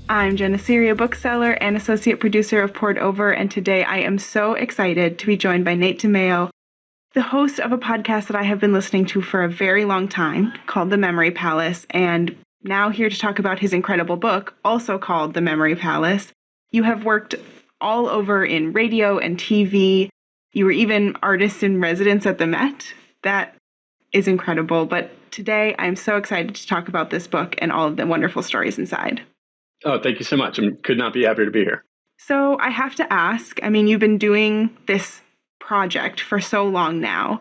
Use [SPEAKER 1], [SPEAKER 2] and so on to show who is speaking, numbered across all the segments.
[SPEAKER 1] I'm Jenna Seery, a bookseller and associate producer of Poured Over, and today I am so excited to be joined by Nate DiMeo, the host of a podcast that I have been listening to for a very long time called The Memory Palace, and now here to talk about his incredible book, also called The Memory Palace. You have worked all over in radio and TV. You were even artist in residence at the Met. That is incredible. But today I'm so excited to talk about this book and all of the wonderful stories inside.
[SPEAKER 2] Oh, thank you so much. I could not be happier to be here.
[SPEAKER 1] So I have to ask, you've been doing this project for so long now.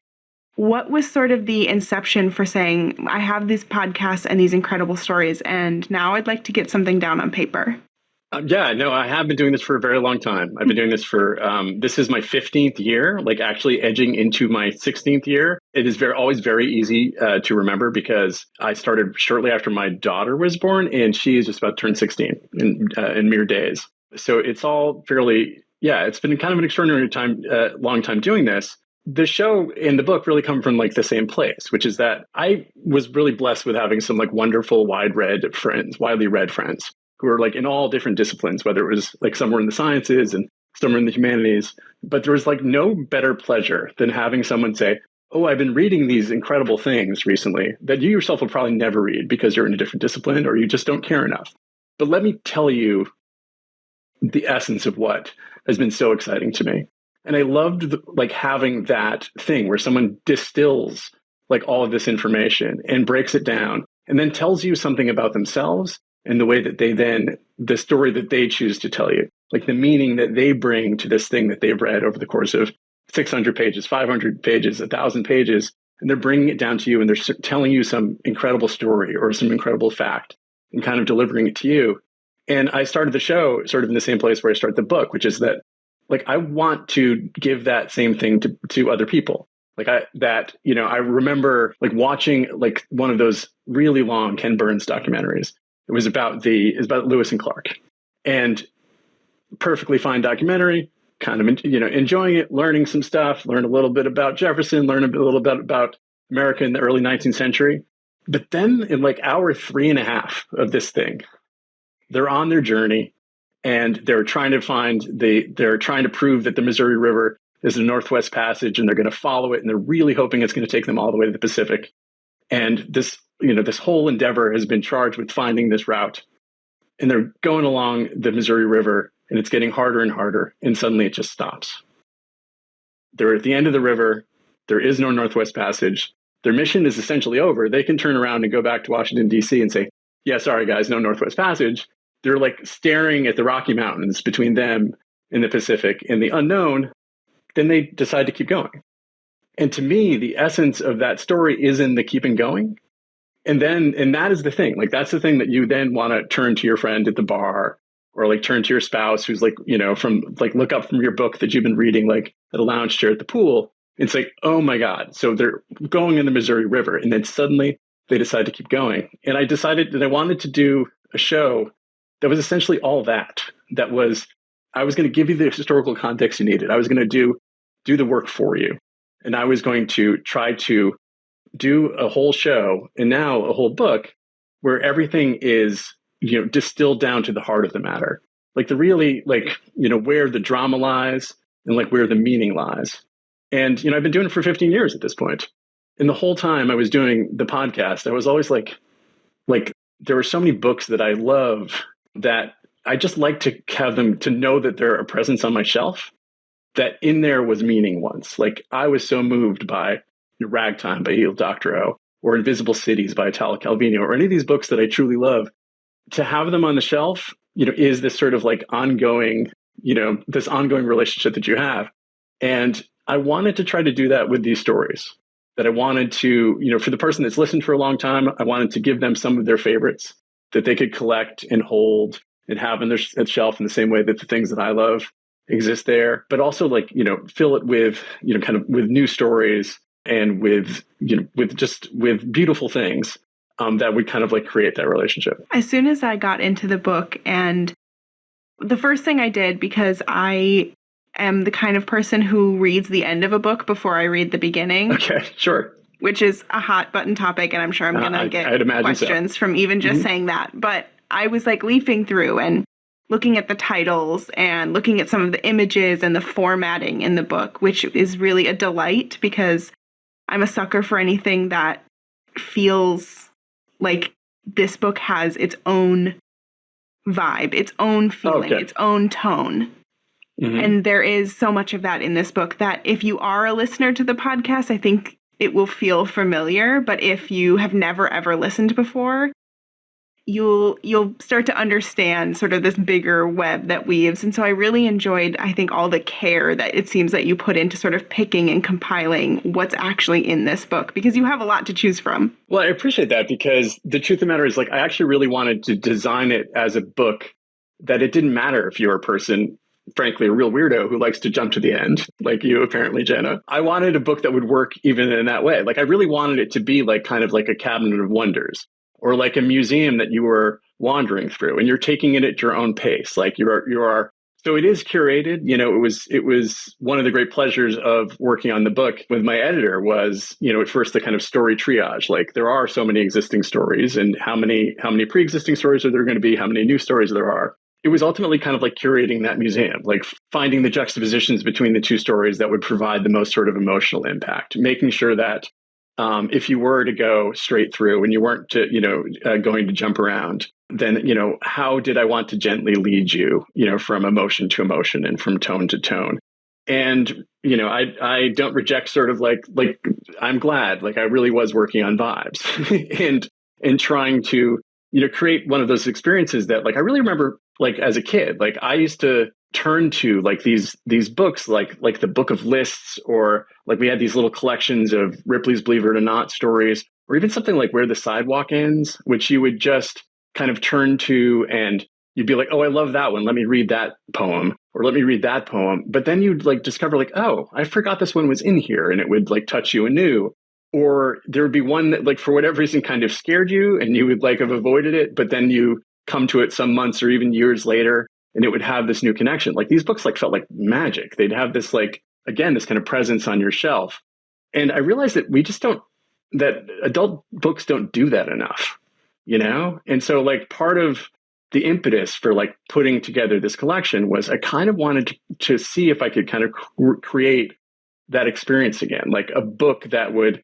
[SPEAKER 1] What was sort of the inception for saying, I have these podcasts and these incredible stories, and now I'd like to get something down on paper?
[SPEAKER 2] I have been doing this for a very long time. I've been doing this for, this is my 15th year, like actually edging into my 16th year. It is always very easy to remember because I started shortly after my daughter was born, and she is just about to turn 16 in mere days. So it's all fairly, it's been kind of an extraordinary time, long time doing this. The show and the book really come from like the same place, which is that I was really blessed with having some like wonderful widely read friends who are like in all different disciplines, whether it was like some were in the sciences and some were in the humanities. But there was like no better pleasure than having someone say, oh, I've been reading these incredible things recently that you yourself will probably never read because you're in a different discipline or you just don't care enough. But let me tell you the essence of what has been so exciting to me. And I loved like having that thing where someone distills like all of this information and breaks it down and then tells you something about themselves and the way that the story that they choose to tell you, like the meaning that they bring to this thing that they've read over the course of 600 pages, 500 pages, 1,000 pages, and they're bringing it down to you and they're telling you some incredible story or some incredible fact and kind of delivering it to you. And I started the show sort of in the same place where I started the book, which is that like I want to give that same thing to other people. Like I remember like watching like one of those really long Ken Burns documentaries. It was about Lewis and Clark, and perfectly fine documentary, kind of, enjoying it, learning some stuff, learn a little bit about Jefferson, learn a little bit about America in the early 19th century. But then in like hour 3.5 of this thing, they're on their journey and they're trying to prove that the Missouri River is the Northwest Passage, and they're going to follow it. And they're really hoping it's going to take them all the way to the Pacific. And this whole endeavor has been charged with finding this route. And they're going along the Missouri River, and it's getting harder and harder. And suddenly it just stops. They're at the end of the river. There is no Northwest Passage. Their mission is essentially over. They can turn around and go back to Washington, D.C. and say, yeah, sorry, guys, no Northwest Passage. They're like staring at the Rocky Mountains between them and the Pacific and the unknown. Then they decide to keep going. And to me, the essence of that story is in the keeping going. And that is the thing. Like, that's the thing that you then want to turn to your friend at the bar or like turn to your spouse who's like, look up from your book that you've been reading, like at a lounge chair at the pool. It's like, oh my God. So they're going in the Missouri River. And then suddenly they decide to keep going. And I decided that I wanted to do a show that was essentially all that. I was going to give you the historical context you needed. I was going to do the work for you. And I was going to try to do a whole show and now a whole book where everything is, distilled down to the heart of the matter. Like where the drama lies and like where the meaning lies. And, I've been doing it for 15 years at this point. And the whole time I was doing the podcast, I was always like there were so many books that I love that I just like to have them to know that they're a presence on my shelf. That in there was meaning once. Like I was so moved by Ragtime by E.L. Doctorow or Invisible Cities by Italo Calvino or any of these books that I truly love. To have them on the shelf, is this sort of like ongoing, this ongoing relationship that you have. And I wanted to try to do that with these stories. That I wanted to, for the person that's listened for a long time, I wanted to give them some of their favorites that they could collect and hold and have on their shelf in the same way that the things that I love exist there, but also like, fill it with, kind of with new stories and with beautiful things that would kind of like create that relationship.
[SPEAKER 1] As soon as I got into the book, and the first thing I did, because I am the kind of person who reads the end of a book before I read the beginning.
[SPEAKER 2] Okay, sure.
[SPEAKER 1] Which is a hot button topic, and I'm sure I'm going to get questions from even just saying that. But I was like leafing through and looking at the titles and looking at some of the images and the formatting in the book, which is really a delight because I'm a sucker for anything that feels like this book has its own vibe, its own feeling, its own tone. Mm-hmm. And there is so much of that in this book that if you are a listener to the podcast, I think it will feel familiar. But if you have never, ever listened before, you'll start to understand sort of this bigger web that weaves. And so I really enjoyed, I think, all the care that it seems that you put into sort of picking and compiling what's actually in this book, because you have a lot to choose from.
[SPEAKER 2] Well, I appreciate that, because the truth of the matter is, like, I actually really wanted to design it as a book that it didn't matter if you're a person, frankly, a real weirdo who likes to jump to the end, like you, apparently, Jenna. I wanted a book that would work even in that way. Like, I really wanted it to be like kind of like a cabinet of wonders, or like a museum that you were wandering through and you're taking it at your own pace. Like you are. So it is curated. You know, it was one of the great pleasures of working on the book with my editor was, you know, at first the kind of story triage. Like there are so many existing stories, and how many pre-existing stories are there going to be? How many new stories there are? It was ultimately kind of like curating that museum, like finding the juxtapositions between the two stories that would provide the most sort of emotional impact, making sure that if you were to go straight through and you weren't going to jump around, then, you know, how did I want to gently lead you, you know, from emotion to emotion and from tone to tone? And, you know, I don't reject sort of like I'm glad, like I really was working on vibes and trying to, you know, create one of those experiences that, like, I really remember, like, as a kid, like I used to turn to like these books, like the Book of Lists, or like we had these little collections of Ripley's Believe It or Not stories, or even something like Where the Sidewalk Ends, which you would just kind of turn to and you'd be like, oh, I love that one. Let me read that poem, or let me read that poem. But then you'd like discover like, oh, I forgot this one was in here, and it would like touch you anew. Or there would be one that, like, for whatever reason kind of scared you and you would like have avoided it, but then you come to it some months or even years later and it would have this new connection. Like these books like felt like magic. They'd have this, like, again, this kind of presence on your shelf. And I realized that that adult books don't do that enough, you know? And so like part of the impetus for like putting together this collection was I kind of wanted to see if I could kind of create that experience again, like a book that would,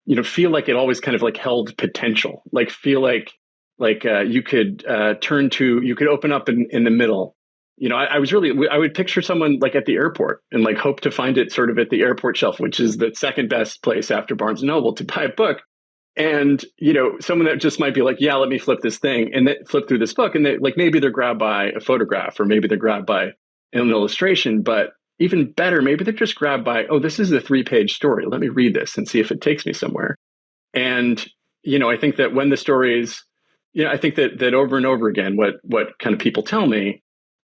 [SPEAKER 2] you know, feel like it always kind of like held potential, like feel like you could you could open up in the middle. You know, I would picture someone like at the airport and like hope to find it sort of at the airport shelf, which is the second best place after Barnes and Noble to buy a book. And, you know, someone that just might be like, yeah, let me flip this thing and then flip through this book. And they, like, maybe they're grabbed by a photograph, or maybe they're grabbed by an illustration, but even better, maybe they're just grabbed by, oh, this is a 3-page story. Let me read this and see if it takes me somewhere. And, you know, I think that when the stories, you know, I think that over and over again, what kind of people tell me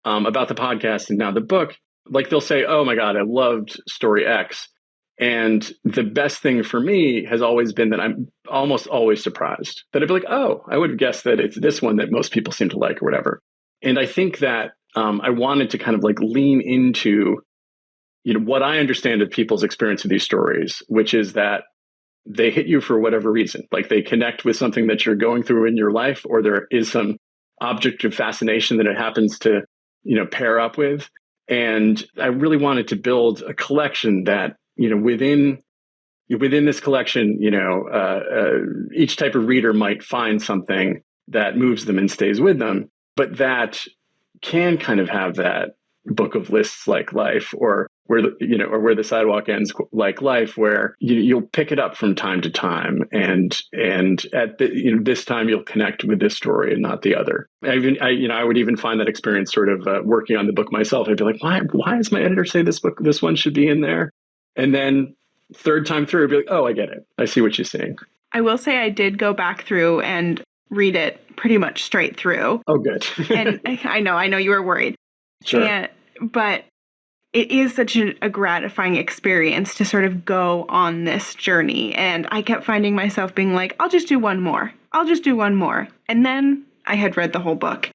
[SPEAKER 2] about the podcast and now the book, like they'll say, oh my God, I loved story X. And the best thing for me has always been that I'm almost always surprised. That I'd be like, oh, I would have guessed that it's this one that most people seem to like or whatever. And I think that I wanted to kind of like lean into, you know, what I understand of people's experience of these stories, which is that they hit you for whatever reason. Like they connect with something that you're going through in your life, or there is some object of fascination that it happens to, you know, pair up with. And I really wanted to build a collection that, you know, within this collection, you know, each type of reader might find something that moves them and stays with them, but that can kind of have that Book of Lists like life, or where the sidewalk ends like life, where you'll pick it up from time to time, and at this time you'll connect with this story and not the other. I would even find that experience sort of working on the book myself. I'd be like, why does my editor say this one should be in there? And then third time through, I'd be like, oh, I get it. I see what she's saying.
[SPEAKER 1] I will say I did go back through and read it pretty much straight through.
[SPEAKER 2] Oh, good.
[SPEAKER 1] And I know you were worried.
[SPEAKER 2] Sure.
[SPEAKER 1] But it is such a gratifying experience to sort of go on this journey. And I kept finding myself being like, I'll just do one more. And then I had read the whole book.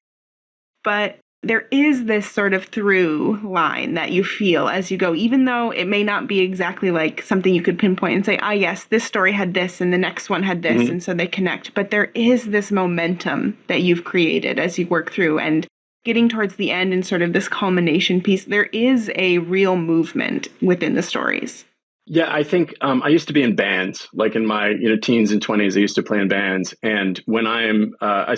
[SPEAKER 1] But there is this sort of through line that you feel as you go, even though it may not be exactly like something you could pinpoint and say, ah, yes, this story had this and the next one had this, and so they connect. But there is this momentum that you've created as you work through, and getting towards the end and sort of this culmination piece, there is a real movement within the stories.
[SPEAKER 2] Yeah, I think I used to be in bands, like in my teens and 20s. I used to play in bands, and when I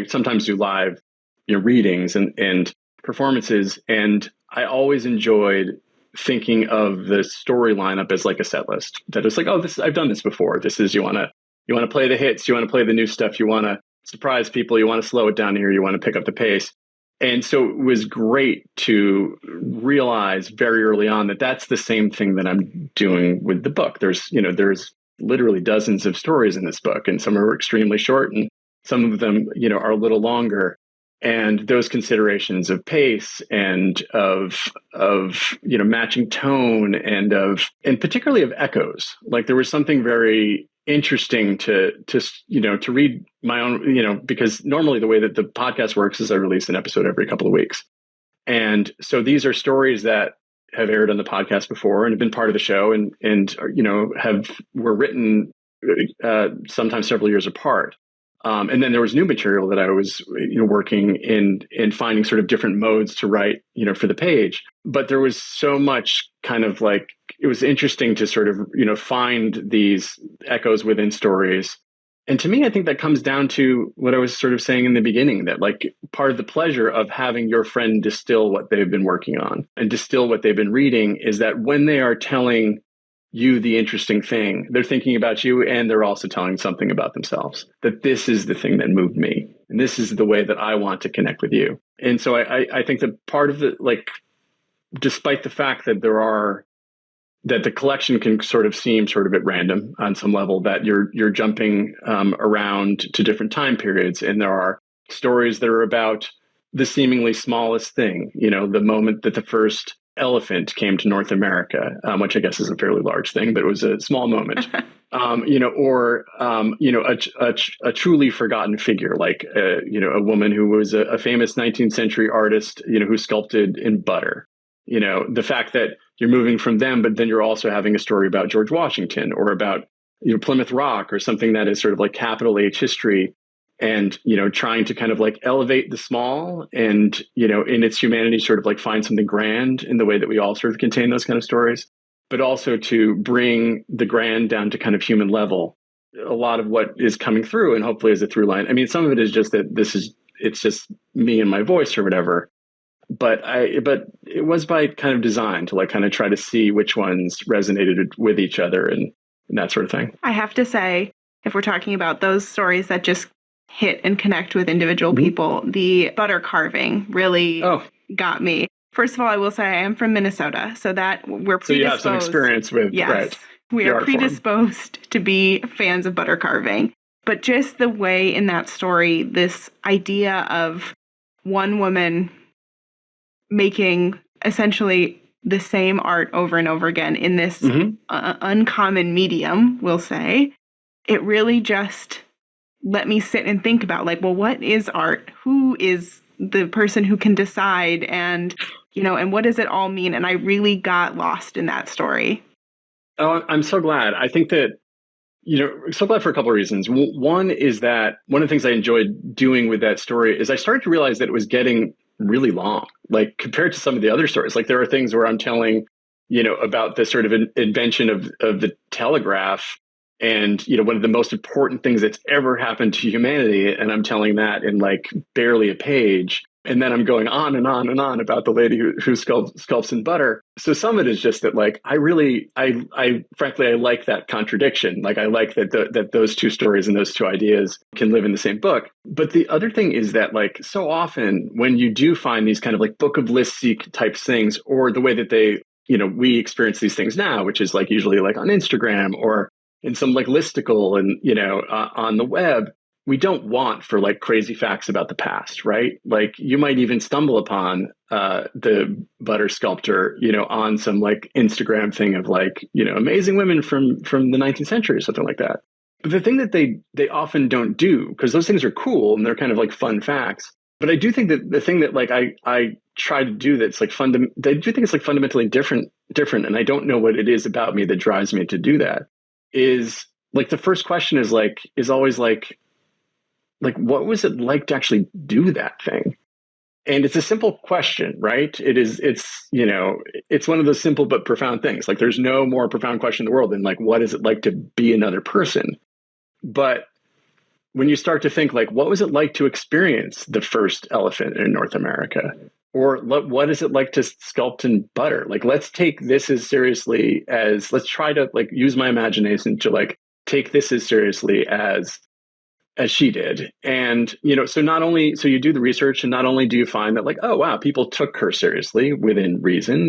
[SPEAKER 2] sometimes do live readings and performances, and I always enjoyed thinking of the story lineup as like a set list. That it's like, oh, this I've done this before. This is you want to play the hits, you want to play the new stuff, you want to surprise people, you want to slow it down here, you want to pick up the pace. And so it was great to realize very early on that that's the same thing that I'm doing with the book. There's literally dozens of stories in this book, and some are extremely short, and some of them, are a little longer. And those considerations of pace and of matching tone and particularly of echoes. Like there was something very interesting to read my own, because normally the way that the podcast works is I release an episode every couple of weeks. And so these are stories that have aired on the podcast before and have been part of the show and were written sometimes several years apart. And then there was new material that I was working in finding sort of different modes to write, for the page. But there was so much kind of like, it was interesting to sort of, find these echoes within stories. And to me, I think that comes down to what I was sort of saying in the beginning, that like part of the pleasure of having your friend distill what they've been working on and distill what they've been reading is that when they are telling you the interesting thing, they're thinking about you, and they're also telling something about themselves, that this is the thing that moved me, and this is the way that I want to connect with you. And so I think that part of the, like, despite the fact that that the collection can sort of seem sort of at random on some level, that you're jumping around to different time periods, and there are stories that are about the seemingly smallest thing, the moment that the first elephant came to North America, which I guess is a fairly large thing, but it was a small moment, or a truly forgotten figure, like, a woman who was a famous 19th century artist, who sculpted in butter, the fact that you're moving from them, but then you're also having a story about George Washington or about, Plymouth Rock or something that is sort of like capital H history. And, trying to kind of like elevate the small and, in its humanity, sort of like find something grand in the way that we all sort of contain those kind of stories, but also to bring the grand down to kind of human level. A lot of what is coming through, and hopefully is a through line. I mean, some of it is just that it's just me and my voice or whatever. But it was by kind of design to like kind of try to see which ones resonated with each other and that sort of thing.
[SPEAKER 1] I have to say, if we're talking about those stories that just hit and connect with individual people, the butter carving really got me. First of all, I will say I am from Minnesota, so that we're predisposed. So
[SPEAKER 2] you have some experience with,
[SPEAKER 1] yes,
[SPEAKER 2] right,
[SPEAKER 1] we are predisposed to be fans of butter carving. But just the way in that story, this idea of one woman making essentially the same art over and over again in this uncommon medium, we'll say, it really just let me sit and think about, like, well, what is art? Who is the person who can decide? And, and what does it all mean? And I really got lost in that story.
[SPEAKER 2] Oh, I'm so glad. I think that, so glad for a couple of reasons. One is that one of the things I enjoyed doing with that story is I started to realize that it was getting really long, like compared to some of the other stories. Like there are things where I'm telling, about the sort of invention of the telegraph and, one of the most important things that's ever happened to humanity. And I'm telling that in like barely a page. And then I'm going on and on and on about the lady who sculpts in butter. So some of it is just that, like, I frankly, I like that contradiction. Like, I like that those two stories and those two ideas can live in the same book. But the other thing is that, like, so often when you do find these kind of like book of lists type things, or the way that they, we experience these things now, which is like usually like on Instagram or in some like listicle and, on the web, we don't want for like crazy facts about the past, right? Like you might even stumble upon the butter sculptor, on some like Instagram thing of like, amazing women from the 19th century or something like that. But the thing that they often don't do, because those things are cool and they're kind of like fun facts, But I do think that the thing that like I try to do that's like I do think it's like fundamentally different, and I don't know what it is about me that drives me to do that. Is like the first question is always like what was it like to actually do that thing? And it's a simple question, right? It's one of those simple but profound things. Like there's no more profound question in the world than like what is it like to be another person? But when you start to think like what was it like to experience the first elephant in North America, or what is it like to sculpt in butter? Like let's take this as seriously as, let's try to like use my imagination to like take this as seriously as she did. And so not only so you do the research, and not only do you find that like, oh wow, people took her seriously within reason,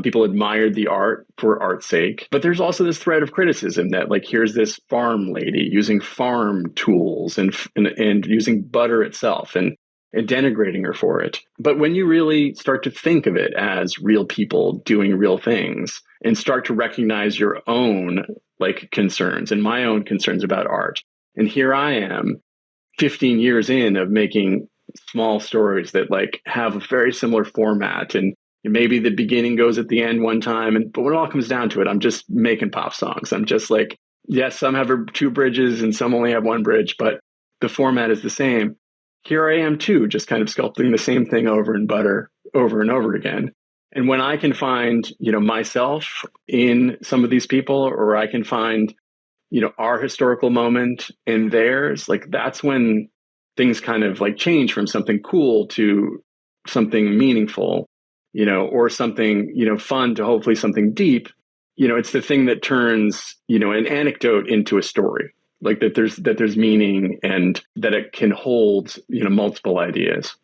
[SPEAKER 2] people admired the art for art's sake, but there's also this thread of criticism that like here's this farm lady using farm tools and using butter itself and denigrating her for it. But when you really start to think of it as real people doing real things and start to recognize your own like concerns and my own concerns about art, and here I am 15 years in of making small stories that like have a very similar format, and maybe the beginning goes at the end one time, but when it all comes down to it, I'm just making pop songs. I'm just like, yes, some have two bridges and some only have one bridge, but the format is the same. Here I am too, just kind of sculpting the same thing over in butter over and over again. And when I can find, myself in some of these people, or I can find our historical moment in theirs, like that's when things kind of like change from something cool to something meaningful, or something, fun to hopefully something deep. It's the thing that turns, an anecdote into a story, like that there's meaning and that it can hold, multiple ideas.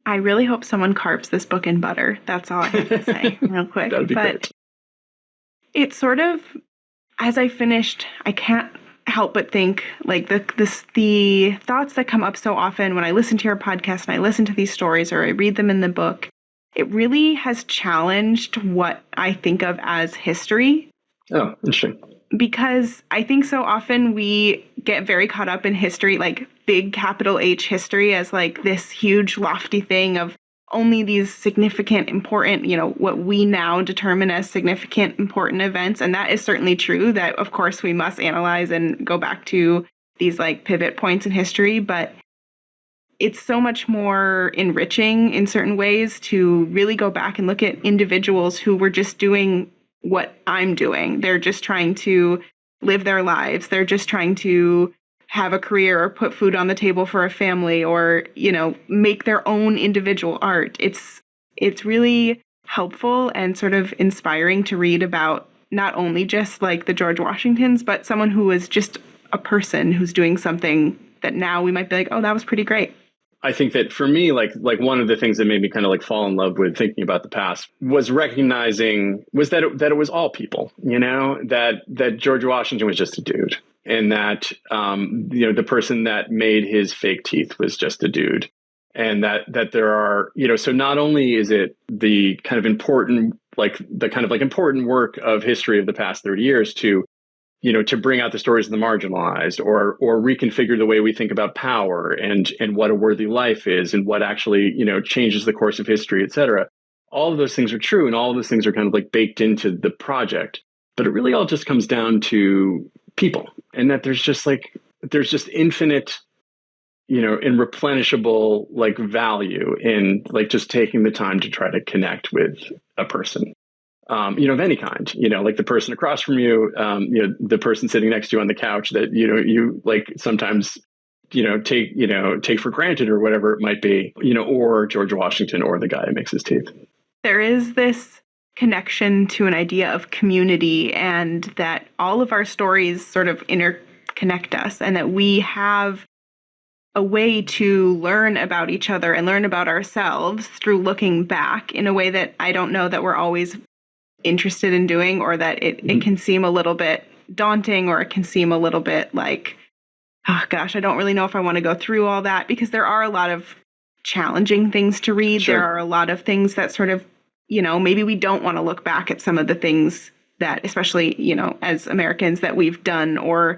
[SPEAKER 1] I really hope someone carves this book in butter. That's all I have to say real quick.
[SPEAKER 2] That'd be great.
[SPEAKER 1] It's sort of, as I finished, I can't help but think like the thoughts that come up so often when I listen to your podcast and I listen to these stories or I read them in the book, it really has challenged what I think of as history.
[SPEAKER 2] Oh, interesting.
[SPEAKER 1] Because I think so often we get very caught up in history, like big capital H history, as like this huge lofty thing of only these significant, important, what we now determine as significant, important events. And that is certainly true, that of course we must analyze and go back to these like pivot points in history, but it's so much more enriching in certain ways to really go back and look at individuals who were just doing what I'm doing. They're just trying to live their lives. They're just trying to have a career or put food on the table for a family, or, make their own individual art. It's really helpful and sort of inspiring to read about not only just like the George Washingtons, but someone who is just a person who's doing something that now we might be like, oh, that was pretty great.
[SPEAKER 2] I think that for me, like one of the things that made me kind of like fall in love with thinking about the past was recognizing that it was all people, that George Washington was just a dude, and that the person that made his fake teeth was just a dude, and that there are so not only is it the kind of important important work of history of the past 30 years to bring out the stories of the marginalized, or reconfigure the way we think about power and what a worthy life is, and what actually, changes the course of history, et cetera. All of those things are true, and all of those things are kind of like baked into the project. But it really all just comes down to people, and that there's just infinite, and replenishable like value in like just taking the time to try to connect with a person. Of any kind, like the person across from you, the person sitting next to you on the couch that, you like sometimes, take for granted, or whatever it might be, or George Washington, or the guy who makes his teeth.
[SPEAKER 1] There is this connection to an idea of community, and that all of our stories sort of interconnect us, and that we have a way to learn about each other and learn about ourselves through looking back in a way that I don't know that we're always interested in doing, or that it can seem a little bit daunting, or it can seem a little bit like, oh gosh, I don't really know if I want to go through all that, because there are a lot of challenging things to read.
[SPEAKER 2] Sure.
[SPEAKER 1] There are a lot of things that sort of, maybe we don't want to look back at some of the things that, especially, as Americans, that we've done, or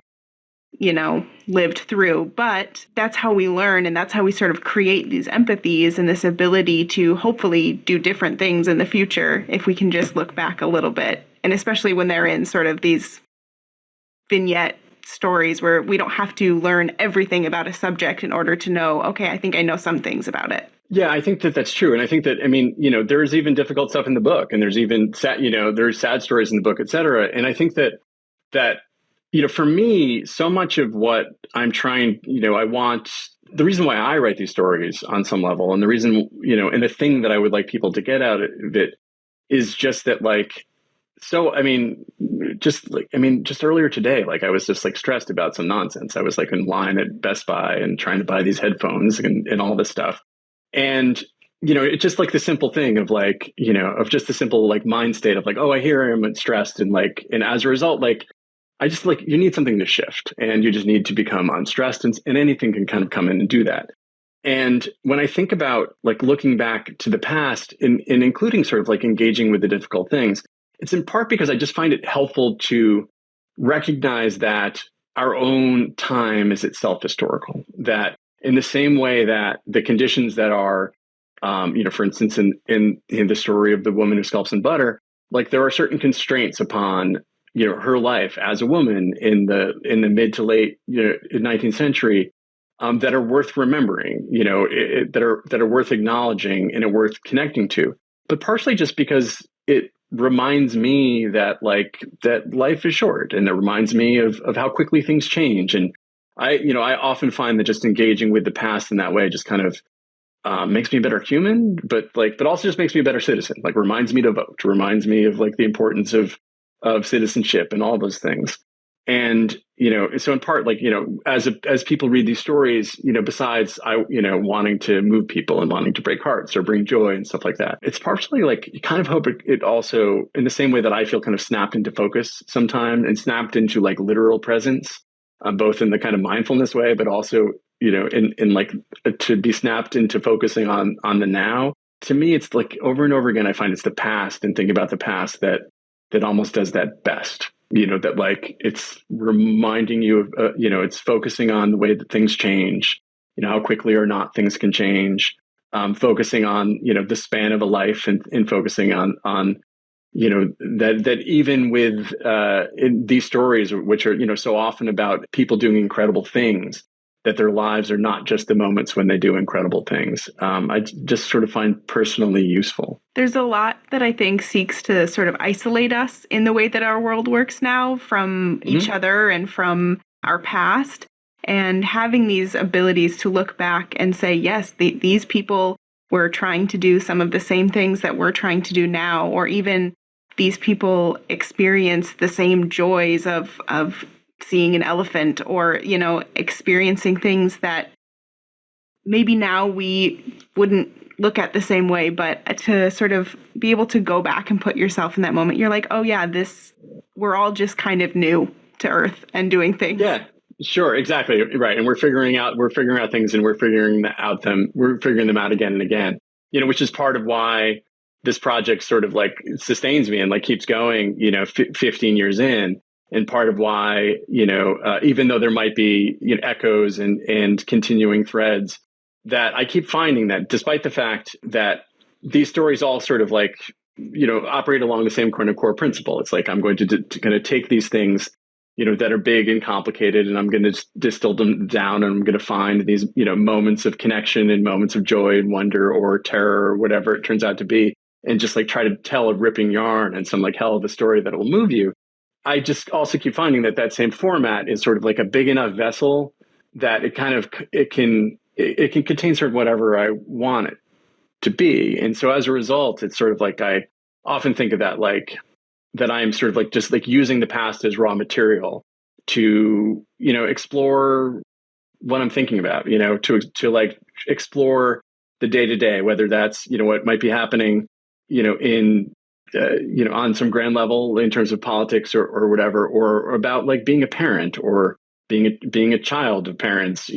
[SPEAKER 1] lived through. But that's how we learn, and that's how we sort of create these empathies and this ability to hopefully do different things in the future if we can just look back a little bit. And especially when they're in sort of these vignette stories where we don't have to learn everything about a subject in order to know, okay, I think I know some things about it.
[SPEAKER 2] Yeah, I think that that's true. And I think that, I mean, there's even difficult stuff in the book, and there's even sad, there's sad stories in the book, et cetera. And I think that, for me, so much of what I'm trying, the reason why I write these stories on some level, and the reason, and the thing that I would like people to get out of it is just that, like, so, I mean, just earlier today, like I was just like stressed about some nonsense. I was like in line at Best Buy and trying to buy these headphones and all this stuff. And, it's just like the simple thing of like, of just the simple like mind state of like, oh, I hear I'm stressed. And like, and as a result, like, I just like, you need something to shift, and you just need to become unstressed, and anything can kind of come in and do that. And when I think about like looking back to the past and including sort of like engaging with the difficult things, it's in part because I just find it helpful to recognize that our own time is itself historical, that in the same way that the conditions that are, for instance, in the story of the woman who sculpts in butter, like there are certain constraints upon, her life as a woman in the mid to late 19th century that are worth remembering, that are worth acknowledging and are worth connecting to. But partially just because it reminds me that that life is short, and it reminds me of how quickly things change. And I often find that just engaging with the past in that way just kind of makes me a better human, but also just makes me a better citizen. Like reminds me to vote, reminds me of like the importance of citizenship and all those things. And so in part, like as people read these stories, besides wanting to move people and wanting to break hearts or bring joy and stuff like that, it's partially like you kind of hope it also, in the same way that I feel kind of snapped into focus sometimes and snapped into like literal presence, both in the kind of mindfulness way, but also in like to be snapped into focusing on the now. To me, it's like over and over again, I find it's the past and thinking about the past that almost does that best. That like it's reminding you of, it's focusing on the way that things change, how quickly or not things can change, focusing on, the span of a life and focusing on, that even with in these stories, which are, so often about people doing incredible things, that their lives are not just the moments when they do incredible things. I just sort of find personally useful.
[SPEAKER 1] There's a lot that I think seeks to sort of isolate us in the way that our world works now from each other and from our past. And having these abilities to look back and say, yes, these people were trying to do some of the same things that we're trying to do now, or even these people experience the same joys of seeing an elephant, or, experiencing things that maybe now we wouldn't look at the same way, but to sort of be able to go back and put yourself in that moment, you're like, oh yeah, we're all just kind of new to Earth and doing things.
[SPEAKER 2] Yeah, sure. Exactly. Right. And we're figuring out things, and we're figuring them out again and again, which is part of why this project sort of like sustains me and like keeps going, 15 years in. And part of why, even though there might be echoes and continuing threads, that I keep finding that despite the fact that these stories all sort of like, operate along the same kind of core principle. It's like I'm going to kind of take these things, that are big and complicated, and I'm going to distill them down, and I'm going to find these, moments of connection and moments of joy and wonder or terror or whatever it turns out to be, and just like try to tell a ripping yarn and some like hell of a story that will move you. I just also keep finding that same format is sort of like a big enough vessel that it can contain sort of whatever I want it to be. And so as a result, it's sort of like I often think of that like that I'm sort of like just like using the past as raw material to, explore what I'm thinking about, to like explore the day to day, whether that's, what might be happening, in on some grand level in terms of politics or whatever, or about like being a parent or being a child of parents,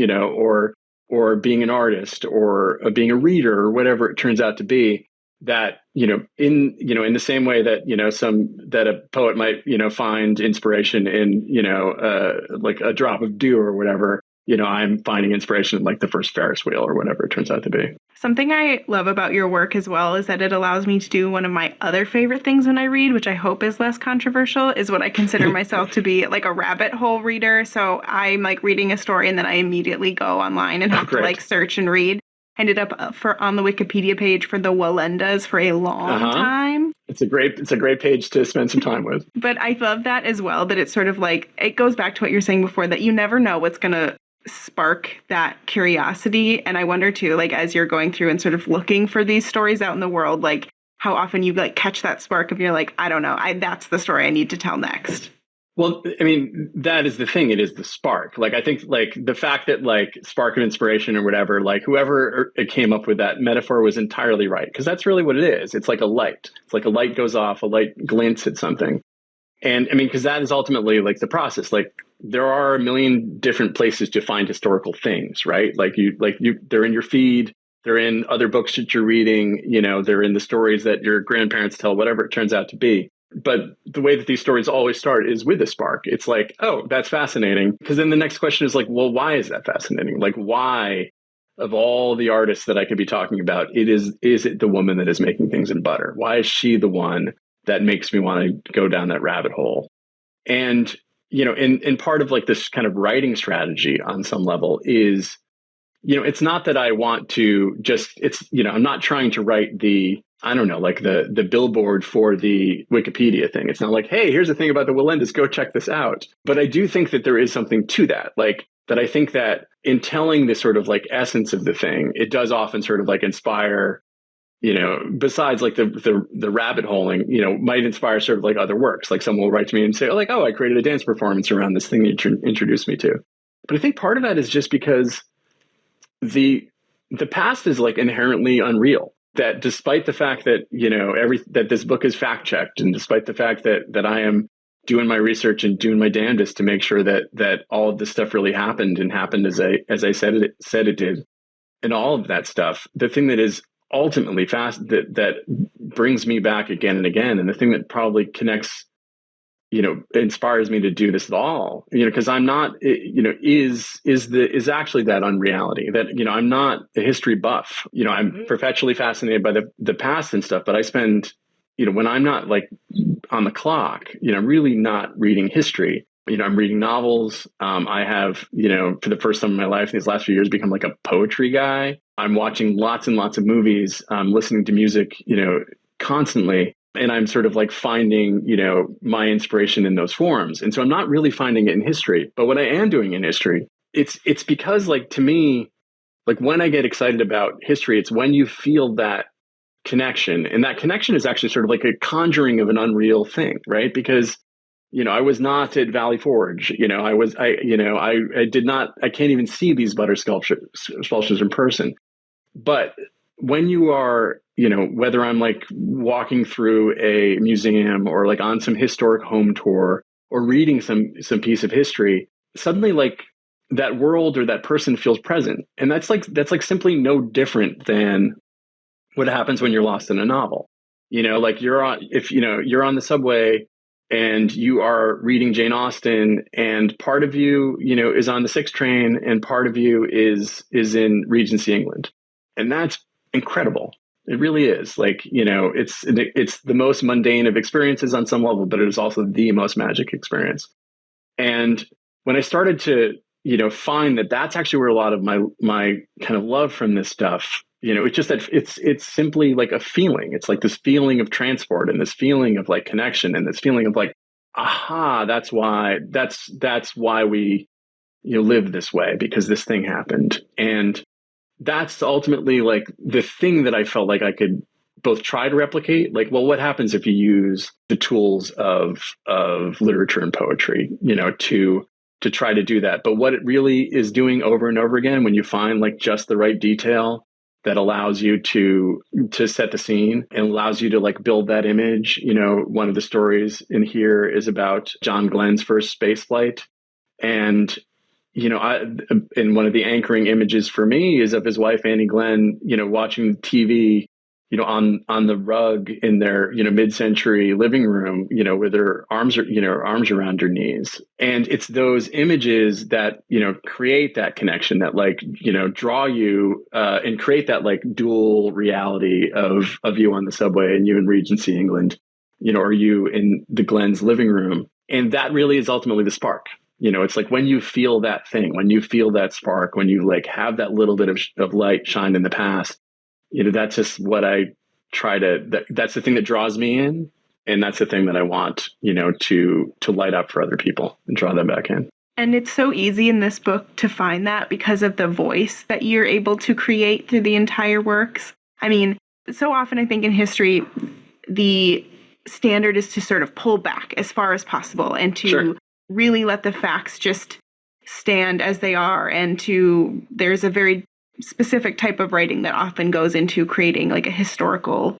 [SPEAKER 2] or being an artist or being a reader or whatever it turns out to be. that, in the same way that, that a poet might, find inspiration in, like a drop of dew or whatever, I'm finding inspiration in like the first Ferris wheel or whatever it turns out to be.
[SPEAKER 1] Something I love about your work as well is that it allows me to do one of my other favorite things when I read, which I hope is less controversial, is what I consider myself to be like a rabbit hole reader. So I'm like reading a story and then I immediately go online and have to like search and read. I ended up on the Wikipedia page for the Wallendas for a long time.
[SPEAKER 2] It's a great page to spend some time with.
[SPEAKER 1] But I love that as well, that it's sort of like, it goes back to what you're saying before, that you never know what's going to spark that curiosity. And I wonder too, like, as you're going through and sort of looking for these stories out in the world, like how often you like catch that spark of you're like, I don't know, that's the story I need to tell next.
[SPEAKER 2] Well, I mean, that is the thing. It is the spark. Like, I think like the fact that like spark of inspiration or whatever, like whoever came up with that metaphor was entirely right. Because that's really what it is. It's like a light. It's like a light goes off, a light glints at something. And I mean, because that is ultimately like the process. Like there are a million different places to find historical things, right? They're in your feed. They're in other books that you're reading. They're in the stories that your grandparents tell, whatever it turns out to be. But the way that these stories always start is with a spark. It's like, oh, that's fascinating. Because then the next question is like, well, why is that fascinating? Like, why, of all the artists that I could be talking about, is it the woman that is making things in butter? Why is she the one that makes me want to go down that rabbit hole? And, in part of like this kind of writing strategy on some level is, it's not that I want to I'm not trying to write the billboard for the Wikipedia thing. It's not like, hey, here's the thing about the Wallendas, go check this out. But I do think that there is something to that. Like that I think that in telling this sort of like essence of the thing, it does often sort of like inspire, besides like the rabbit holing, might inspire sort of like other works. Like someone will write to me and say, oh, I created a dance performance around this thing that you introduced me to. But I think part of that is just because the past is like inherently unreal. That despite the fact that, that this book is fact checked, and despite the fact that I am doing my research and doing my damnedest to make sure that all of this stuff really happened and happened as I said it did, and all of that stuff, the thing that is ultimately that brings me back again and again, and the thing that probably connects, inspires me to do this at all, because I'm not, is actually that unreality that, I'm not a history buff, I'm perpetually fascinated by the past and stuff, but I spend, when I'm not like on the clock, I'm really not reading history. I'm reading novels. I have, for the first time in my life, these last few years, become like a poetry guy. I'm watching lots and lots of movies, listening to music, constantly. And I'm sort of like finding, my inspiration in those forms. And so I'm not really finding it in history. But what I am doing in history, it's because like, to me, like when I get excited about history, it's when you feel that connection. And that connection is actually sort of like a conjuring of an unreal thing, right? Because, I was not at Valley Forge, I can't even see these butter sculptures in person. But when you are, whether I'm like walking through a museum or like on some historic home tour or reading some piece of history, suddenly like that world or that person feels present. And that's like simply no different than what happens when you're lost in a novel. Like you're on the subway and you are reading Jane Austen, and part of you, is on the 6 train and part of you is in Regency, England. And that's incredible. It really is. Like, it's the most mundane of experiences on some level, but it is also the most magic experience. And when I started to, find that that's actually where a lot of my kind of love from this stuff, it's just that it's simply like a feeling. It's like this feeling of transport and this feeling of like connection and this feeling of like, aha, that's why we, live this way, because this thing happened. And that's ultimately like the thing that I felt like I could both try to replicate. Like, well, what happens if you use the tools of literature and poetry, to try to do that? But what it really is doing over and over again, when you find like just the right detail that allows you to set the scene and allows you to like build that image. One of the stories in here is about John Glenn's first space flight. And and one of the anchoring images for me is of his wife, Annie Glenn, watching TV on the rug in their, mid-century living room, with their arms around their knees. And it's those images that, create that connection that draw you and create that dual reality of you on the subway and you in Regency, England, or you in the Glen's living room. And that really is ultimately the spark. It's like when you feel that thing, when you feel that spark, when you have that little bit of light shine in the past, that's just what I try that's the thing that draws me in. And that's the thing that I want, to light up for other people and draw them back in.
[SPEAKER 1] And it's so easy in this book to find that because of the voice that you're able to create through the entire works. I mean, so often I think in history, the standard is to sort of pull back as far as possible and to
[SPEAKER 2] Sure.
[SPEAKER 1] really let the facts just stand as they are. And there's a very specific type of writing that often goes into creating a historical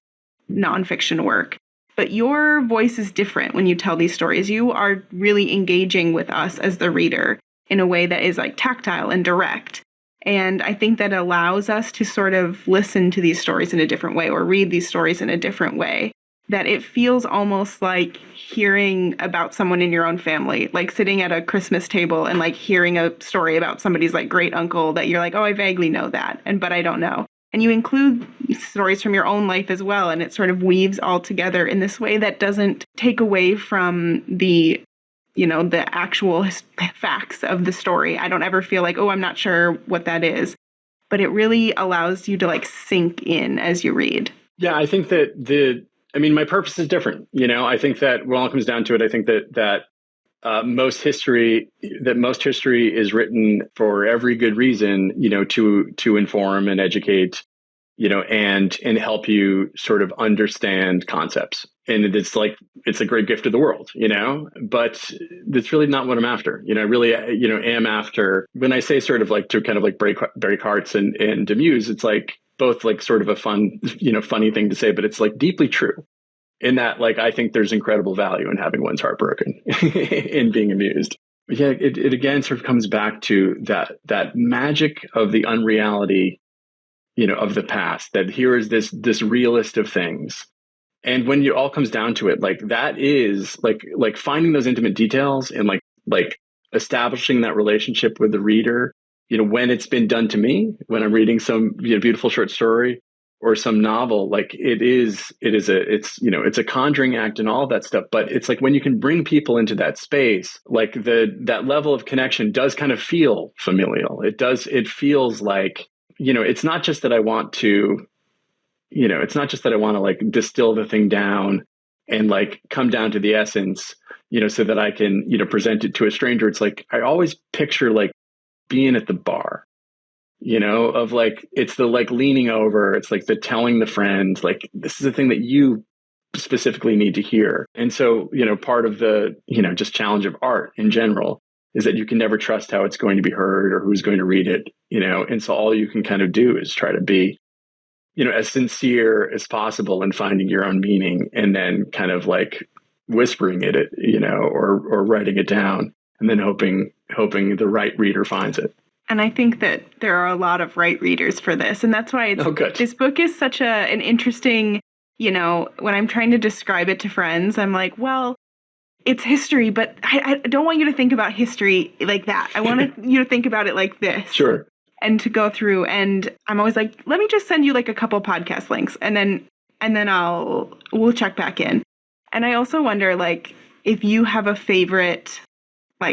[SPEAKER 1] nonfiction work. But your voice is different when you tell these stories. You are really engaging with us as the reader in a way that is tactile and direct. And I think that allows us to sort of listen to these stories in a different way or read these stories in a different way, that it feels almost like hearing about someone in your own family, like sitting at a Christmas table and hearing a story about somebody's great uncle that you're oh, I vaguely know that, but I don't know. And you include stories from your own life as well, and it sort of weaves all together in this way that doesn't take away from the actual facts of the story. I don't ever feel oh, I'm not sure what that is, but it really allows you to sink in as you read.
[SPEAKER 2] Yeah, I think that my purpose is different. I think that when all comes down to it, I think that most history is written for every good reason, to inform and educate, and help you sort of understand concepts. And it's a great gift of the world, but that's really not what I'm after. I really, am after, when I say sort of to kind of break hearts and amuse, it's both sort of a fun, funny thing to say, but it's deeply true in that, I think there's incredible value in having one's heart broken in being amused. But yeah, it again sort of comes back to that magic of the unreality, of the past, that here is this realist of things. And when it all comes down to it, that is finding those intimate details and establishing that relationship with the reader, when it's been done to me, when I'm reading some beautiful short story or some novel, it's a conjuring act and all that stuff. But it's when you can bring people into that space, that level of connection does kind of feel familial. It feels it's not just that I want to, distill the thing down and come down to the essence, so that I can, present it to a stranger. It's I always picture being at the bar, of it's the leaning over, it's the telling the friend, this is the thing that you specifically need to hear. And so, part of the, just challenge of art in general is that you can never trust how it's going to be heard or who's going to read it, and so all you can kind of do is try to be, as sincere as possible in finding your own meaning, and then kind of whispering it, or writing it down, and then hoping the right reader finds it.
[SPEAKER 1] And I think that there are a lot of right readers for this. And that's why this book is such an interesting, when I'm trying to describe it to friends, I'm well, it's history, but I don't want you to think about history like that. I want you to think about it like this.
[SPEAKER 2] Sure.
[SPEAKER 1] And to go through. And I'm always let me just send you a couple podcast links, and then we'll check back in. And I also wonder, if you have a favorite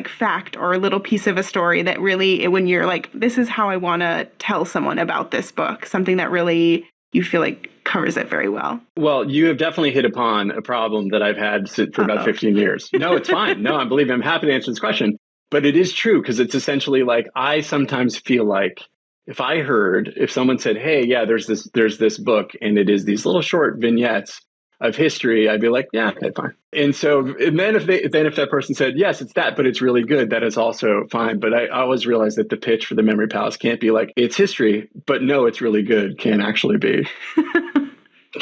[SPEAKER 1] fact or a little piece of a story that really, when you're this is how I want to tell someone about this book, something that really you feel covers it very well.
[SPEAKER 2] Well, you have definitely hit upon a problem that I've had for about 15 years. No, it's fine. No, I'm happy to answer this question. But it is true, because it's essentially I sometimes feel if someone said, hey, yeah, there's this book and it is these little short vignettes of history, I'd be yeah, okay, fine. And then if that person said, yes, it's that, but it's really good, that is also fine. But I always realize that the pitch for the Memory Palace can't be it's history, but no, it's really good, can't actually be.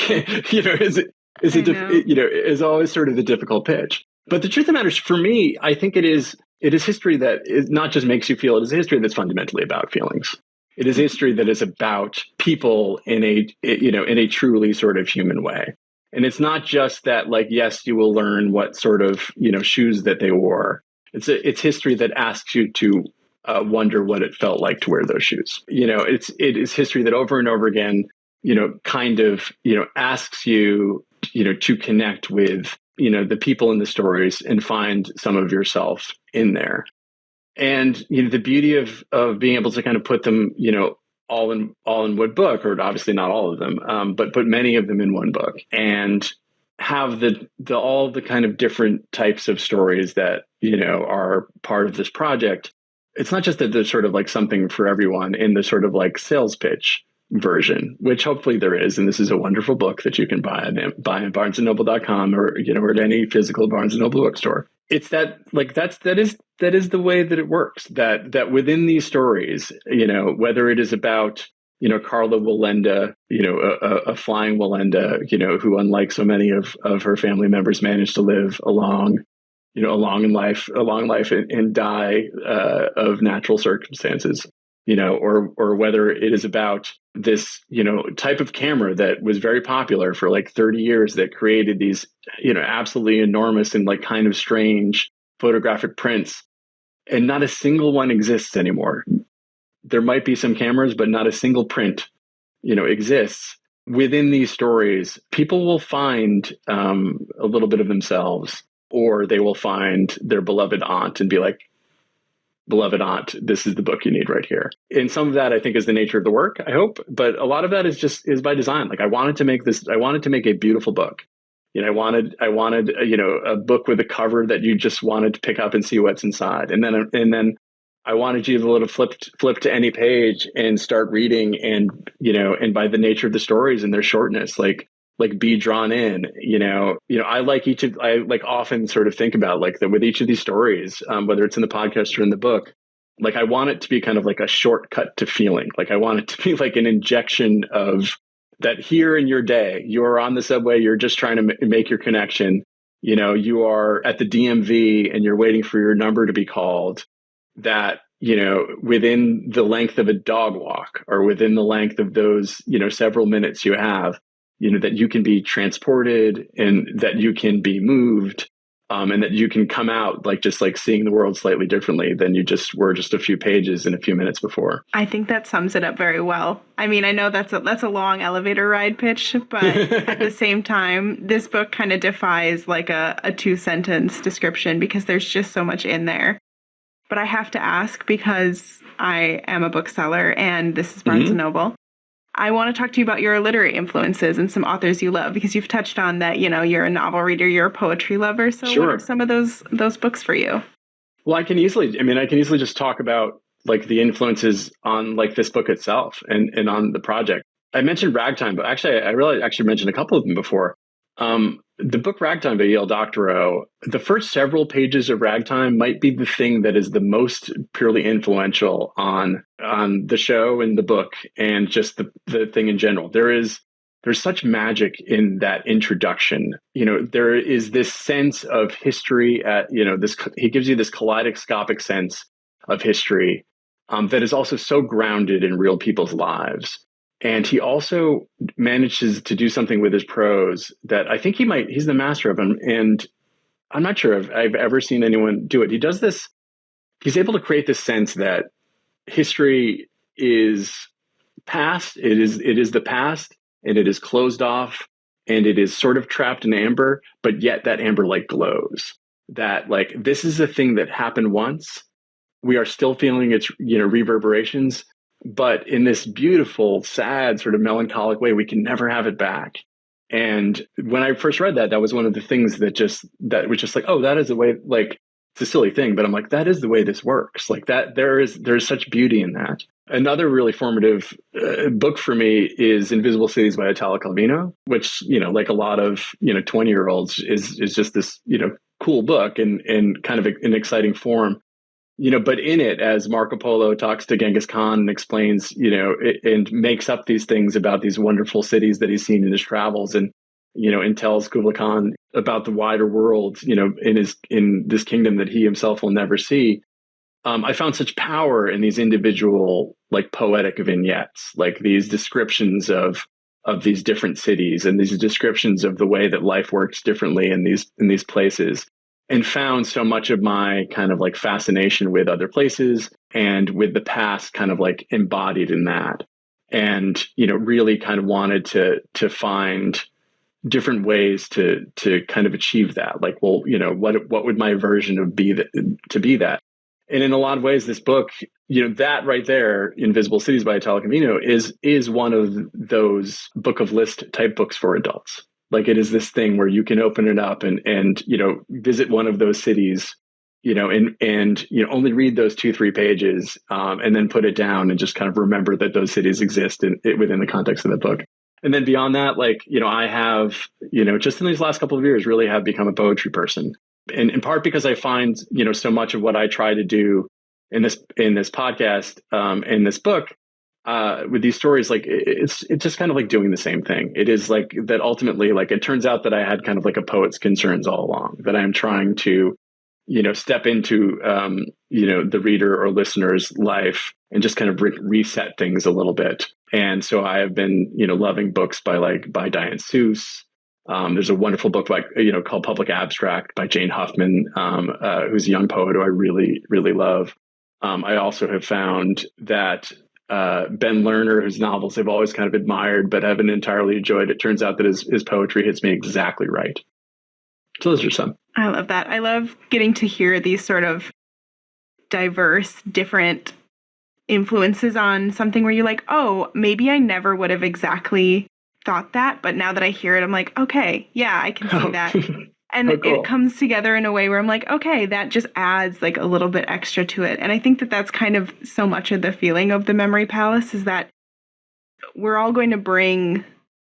[SPEAKER 2] Is always sort of the difficult pitch. But the truth of the matter is, for me, I think it is history that is not just makes you feel, it is history that's fundamentally about feelings. It is history that is about people in a truly sort of human way. And it's not just that, like, yes, you will learn what sort of, shoes that they wore. It's history that asks you to wonder what it felt like to wear those shoes. It is history that over and over again, kind of, asks you, to connect with, the people in the stories and find some of yourself in there. And the beauty of being able to kind of put them, all in one book, or obviously not all of them, but put many of them in one book, and have the all the kind of different types of stories that are part of this project. It's not just that there's sort of like something for everyone in the sort of like sales pitch version, which hopefully there is, and this is a wonderful book that you can buy at barnesandnoble.com, or or at any physical Barnes and Noble bookstore. It's that, like, that is the way that it works, that within these stories, whether it is about Carla Walenda, a flying Walenda, who, unlike so many of her family members, managed to live a long life and die of natural circumstances, or whether it is about this, type of camera that was very popular for like 30 years that created these, absolutely enormous and like kind of strange photographic prints. And not a single one exists anymore. There might be some cameras, but not a single print, exists. Within these stories, people will find a little bit of themselves, or they will find their beloved aunt and be like, beloved aunt, this is the book you need right here. And some of that, I think, is the nature of the work, I hope. But a lot of that is by design. Like, I wanted to make a beautiful book. I wanted, a book with a cover that you just wanted to pick up and see what's inside. And then I wanted you to be able to flip to any page and start reading, and, and by the nature of the stories and their shortness, like be drawn in. I often sort of think about like that with each of these stories, whether it's in the podcast or in the book, like I want it to be kind of like a shortcut to feeling. Like I want it to be like an injection of that here in your day. You're on the subway, you're just trying to make your connection. You are at the DMV and you're waiting for your number to be called. That, within the length of a dog walk, or within the length of those, several minutes you have, that you can be transported, and that you can be moved, and that you can come out like just like seeing the world slightly differently than you just were just a few pages and a few minutes before.
[SPEAKER 1] I think that sums it up very well. I mean, I know that's a long elevator ride pitch, but at the same time, this book kind of defies like a 2-sentence description, because there's just so much in there. But I have to ask, because I am a bookseller and this is Barnes & Noble, I want to talk to you about your literary influences and some authors you love, because you've touched on that, you're a novel reader, you're a poetry lover. So
[SPEAKER 2] Sure.
[SPEAKER 1] What are some of those books for you?
[SPEAKER 2] Well, I can easily just talk about like the influences on like this book itself and on the project. I mentioned Ragtime, but actually I really mentioned a couple of them before. The book Ragtime by E.L. Doctorow, the first several pages of Ragtime might be the thing that is the most purely influential on the show and the book, and just the thing in general. There's such magic in that introduction. There is this sense of history he gives you this kaleidoscopic sense of history that is also so grounded in real people's lives. And he also manages to do something with his prose that I think he's the master of him. And I'm not sure if I've ever seen anyone do it. He does this. He's able to create this sense that history is past. It is the past, and it is closed off, and it is sort of trapped in amber, but yet that amber like glows. That like, this is a thing that happened once. We are still feeling its, reverberations. But in this beautiful, sad, sort of melancholic way, we can never have it back. And when I first read that was one of the things that was just like, oh, that is the way, like, it's a silly thing, but I'm like, that is the way this works. Like that, there's such beauty in that. Another really formative book for me is Invisible Cities by Italo Calvino, which, like a lot of, 20-year-olds is just this, cool book and kind of an exciting form. But in it, as Marco Polo talks to Genghis Khan and explains, and makes up these things about these wonderful cities that he's seen in his travels, and, and tells Kublai Khan about the wider world, in this kingdom that he himself will never see. I found such power in these individual, like, poetic vignettes, like these descriptions of these different cities and these descriptions of the way that life works differently in these places, and found so much of my kind of like fascination with other places and with the past kind of like embodied in that. And, really kind of wanted to find different ways to kind of achieve that. Like, well, what would my version of be that? And in a lot of ways, this book, that right there, Invisible Cities by Italo Calvino, is one of those book of list type books for adults. Like, it is this thing where you can open it up and visit one of those cities, and only read those 2-3 pages, and then put it down and just kind of remember that those cities exist within the context of the book. And then beyond that, like, I have, just in these last couple of years, really have become a poetry person. And in part because I find, so much of what I try to do in this podcast, in this book, with these stories, like, it's just kind of like doing the same thing. It is like that ultimately, like, it turns out that I had kind of like a poet's concerns all along, that I'm trying to, step into, the reader or listener's life and just kind of reset things a little bit. And so I have been, loving books by Diane Seuss. There's a wonderful book called Public Abstract by Jane Huffman, who's a young poet who I really, really love. I also have found that Ben Lerner, whose novels I've always kind of admired but haven't entirely enjoyed, it turns out that his poetry hits me exactly right. So those are some.
[SPEAKER 1] I love that. I love getting to hear these sort of diverse, different influences on something where you're like, oh, maybe I never would have exactly thought that, but now that I hear it, I'm like, okay, yeah, I can see that. And
[SPEAKER 2] cool.
[SPEAKER 1] It comes together in a way where I'm like, okay, that just adds like a little bit extra to it. And I think that that's kind of so much of the feeling of the Memory Palace, is that we're all going to bring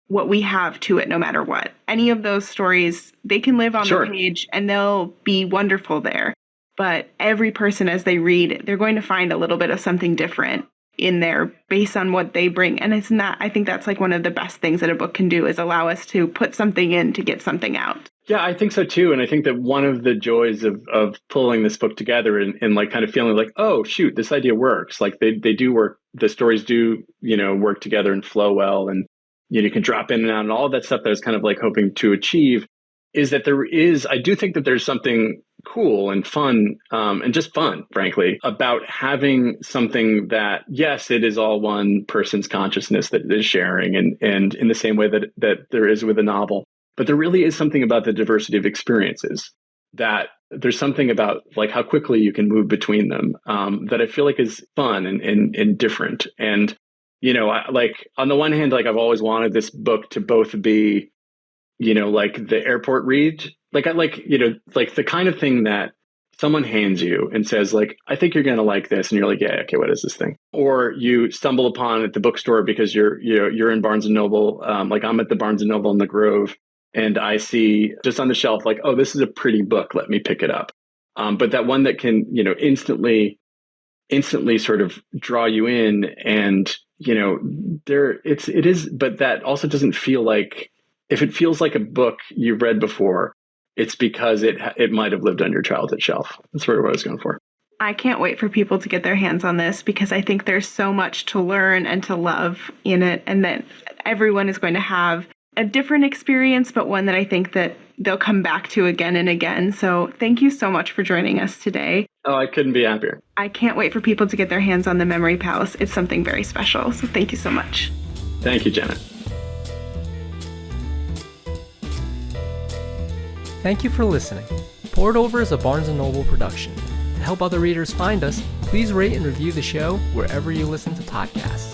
[SPEAKER 1] what we have to it no matter what. Any of those stories, they can live on the page and they'll be wonderful there. But every person, as they read, they're going to find a little bit of something different in there based on what they bring. And it's not, I think that's like one of the best things that a book can do, is allow us to put something in to get something out.
[SPEAKER 2] Yeah, I think so too. And I think that one of the joys of pulling this book together and like kind of feeling like, oh, shoot, this idea works. Like they do work. The stories do, work together and flow well. And, you can drop in and out and all of that stuff that I was kind of like hoping to achieve, is that I do think that there's something cool and fun, and just fun, frankly, about having something that, yes, it is all one person's consciousness that is sharing, and in the same way that there is with a novel. But there really is something about the diversity of experiences, that there's something about like how quickly you can move between them, that I feel like is fun and different. And, like on the one hand, like I've always wanted this book to both be, like the airport read, like I like, like the kind of thing that someone hands you and says like, I think you're going to like this. And you're like, yeah, okay, what is this thing? Or you stumble upon at the bookstore because you're in Barnes and Noble. Like I'm at the Barnes and Noble in the Grove, and I see just on the shelf, like, oh, this is a pretty book. Let me pick it up. But that one that can, instantly sort of draw you in, and, it is, but that also doesn't feel like, if it feels like a book you've read before, it's because it might have lived on your childhood shelf. That's sort of what I was going for.
[SPEAKER 1] I can't wait for people to get their hands on this, because I think there's so much to learn and to love in it, and that everyone is going to have a different experience, but one that I think that they'll come back to again and again. So thank you so much for joining us today.
[SPEAKER 2] Oh, I couldn't be happier.
[SPEAKER 1] I can't wait for people to get their hands on the Memory Palace. It's something very special. So thank you so much.
[SPEAKER 2] Thank you, Jenna.
[SPEAKER 3] Thank you for listening. Poured Over is a Barnes & Noble production. To help other readers find us, please rate and review the show wherever you listen to podcasts.